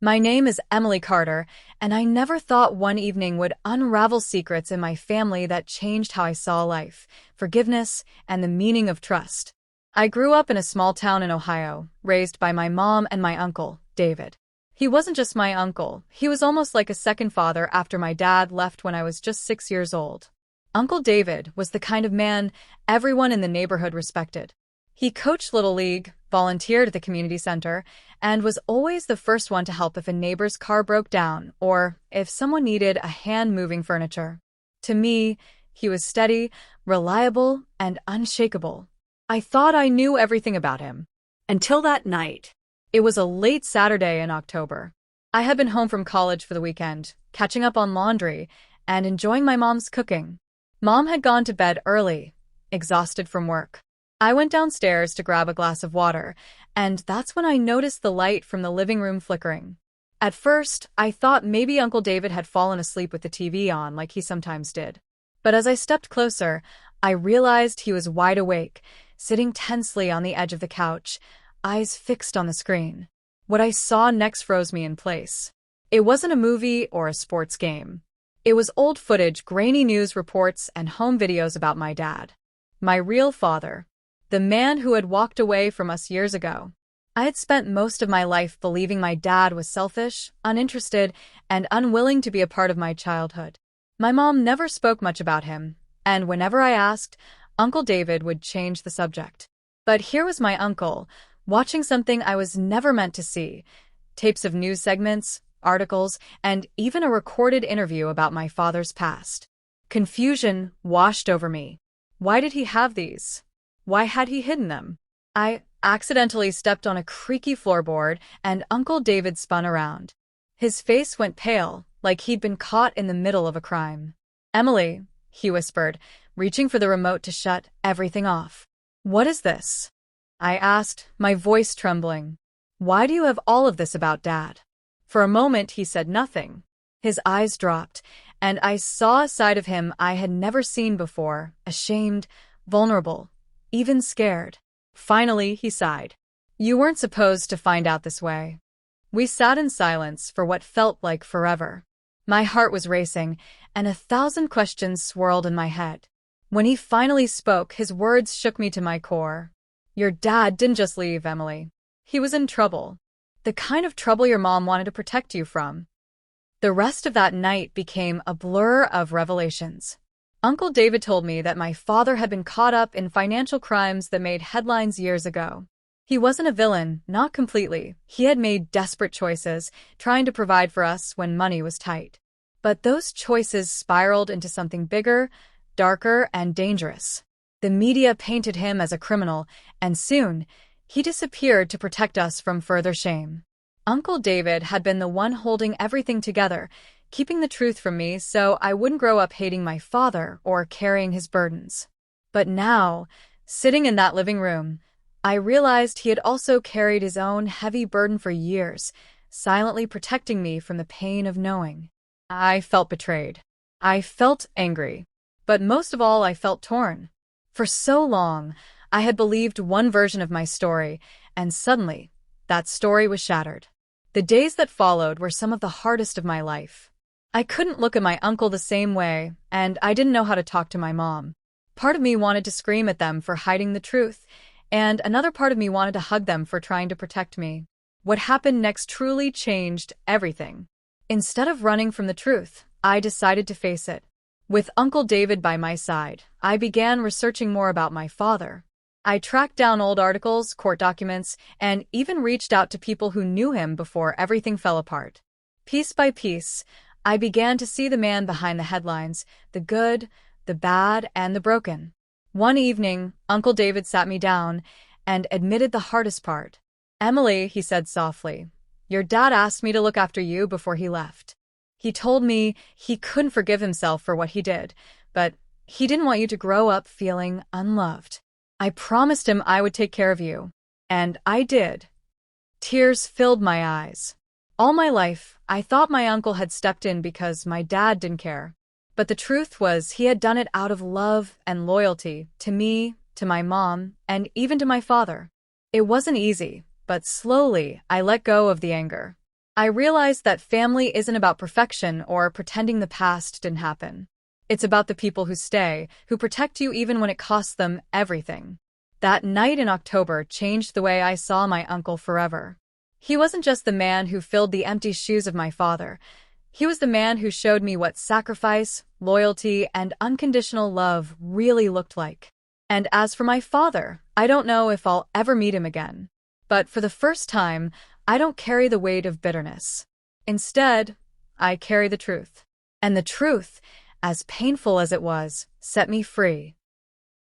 My name is Emily Carter, and I never thought one evening would unravel secrets in my family that changed how I saw life, forgiveness, and the meaning of trust. I grew up in a small town in Ohio, raised by my mom and my uncle, David. He wasn't just my uncle, he was almost like a second father after my dad left when I was just 6 years old. Uncle David was the kind of man everyone in the neighborhood respected. He coached Little League, volunteered at the community center, and was always the first one to help if a neighbor's car broke down or if someone needed a hand moving furniture. To me, he was steady, reliable, and unshakable. I thought I knew everything about him. Until that night. It was a late Saturday in October. I had been home from college for the weekend, catching up on laundry, and enjoying my mom's cooking. Mom had gone to bed early, exhausted from work. I went downstairs to grab a glass of water, and that's when I noticed the light from the living room flickering. At first, I thought maybe Uncle David had fallen asleep with the TV on like he sometimes did. But as I stepped closer, I realized he was wide awake, sitting tensely on the edge of the couch, eyes fixed on the screen. What I saw next froze me in place. It wasn't a movie or a sports game. It was old footage, grainy news reports, and home videos about my dad. My real father. The man who had walked away from us years ago. I had spent most of my life believing my dad was selfish, uninterested, and unwilling to be a part of my childhood. My mom never spoke much about him, and whenever I asked, Uncle David would change the subject. But here was my uncle, watching something I was never meant to see: tapes of news segments, articles, and even a recorded interview about my father's past. Confusion washed over me. Why did he have these? Why had he hidden them? I accidentally stepped on a creaky floorboard, and Uncle David spun around. His face went pale, like he'd been caught in the middle of a crime. "Emily," he whispered, reaching for the remote to shut everything off. "What is this?" I asked, my voice trembling. "Why do you have all of this about Dad?" For a moment he said nothing. His eyes dropped, and I saw a side of him I had never seen before, ashamed, vulnerable, even scared. Finally, he sighed. "You weren't supposed to find out this way." We sat in silence for what felt like forever. My heart was racing, and 1,000 questions swirled in my head. When he finally spoke, his words shook me to my core. "Your dad didn't just leave, Emily. He was in trouble. The kind of trouble your mom wanted to protect you from." The rest of that night became a blur of revelations. Uncle David told me that my father had been caught up in financial crimes that made headlines years ago. He wasn't a villain, not completely. He had made desperate choices, trying to provide for us when money was tight. But those choices spiraled into something bigger, darker, and dangerous. The media painted him as a criminal, and soon, he disappeared to protect us from further shame. Uncle David had been the one holding everything together, keeping the truth from me so I wouldn't grow up hating my father or carrying his burdens. But now, sitting in that living room, I realized he had also carried his own heavy burden for years, silently protecting me from the pain of knowing. I felt betrayed. I felt angry. But most of all, I felt torn. For so long, I had believed one version of my story, and suddenly, that story was shattered. The days that followed were some of the hardest of my life. I couldn't look at my uncle the same way, and I didn't know how to talk to my mom. Part of me wanted to scream at them for hiding the truth, and another part of me wanted to hug them for trying to protect me. What happened next truly changed everything. Instead of running from the truth, I decided to face it. With Uncle David by my side, I began researching more about my father. I tracked down old articles, court documents, and even reached out to people who knew him before everything fell apart. Piece by piece, I began to see the man behind the headlines, the good, the bad, and the broken. One evening, Uncle David sat me down and admitted the hardest part. "Emily," he said softly, "your dad asked me to look after you before he left. He told me he couldn't forgive himself for what he did, but he didn't want you to grow up feeling unloved. I promised him I would take care of you, and I did." Tears filled my eyes. All my life, I thought my uncle had stepped in because my dad didn't care. But the truth was he had done it out of love and loyalty to me, to my mom, and even to my father. It wasn't easy, but slowly I let go of the anger. I realized that family isn't about perfection or pretending the past didn't happen. It's about the people who stay, who protect you even when it costs them everything. That night in October changed the way I saw my uncle forever. He wasn't just the man who filled the empty shoes of my father. He was the man who showed me what sacrifice, loyalty, and unconditional love really looked like. And as for my father, I don't know if I'll ever meet him again. But for the first time, I don't carry the weight of bitterness. Instead, I carry the truth. And the truth, as painful as it was, set me free.